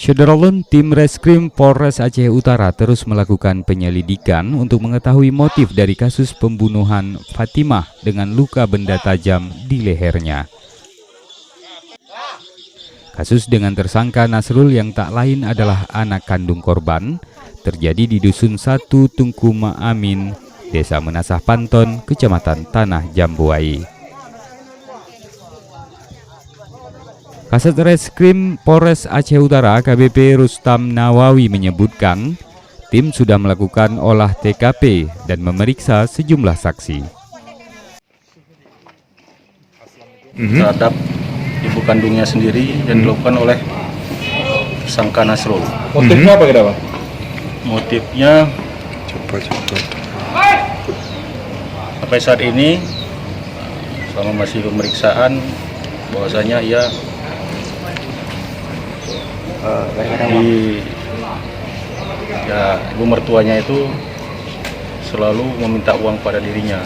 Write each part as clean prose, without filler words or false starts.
Syederolun, tim Reskrim Polres Aceh Utara terus melakukan penyelidikan untuk mengetahui motif dari kasus pembunuhan Fatimah dengan luka benda tajam di lehernya. Kasus dengan tersangka Nasrul yang tak lain adalah anak kandung korban terjadi di Dusun 1 Tungkuma Amin, Desa Menasah Panton, Kecamatan Tanah Jambuai. Kasat Reskrim Polres Aceh Utara AKBP Rustam Nawawi menyebutkan tim sudah melakukan olah TKP dan memeriksa sejumlah saksi. Terhadap ibu kandungnya sendiri yang dilakukan oleh tersangka Nasrul. Motifnya apa kira, Pak? Motifnya sampai saat ini selama masih pemeriksaan bahwasanya ia ibu mertuanya itu selalu meminta uang pada dirinya.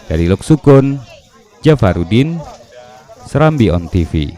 Dari Loksukun, Jafarudin, Serambi On TV.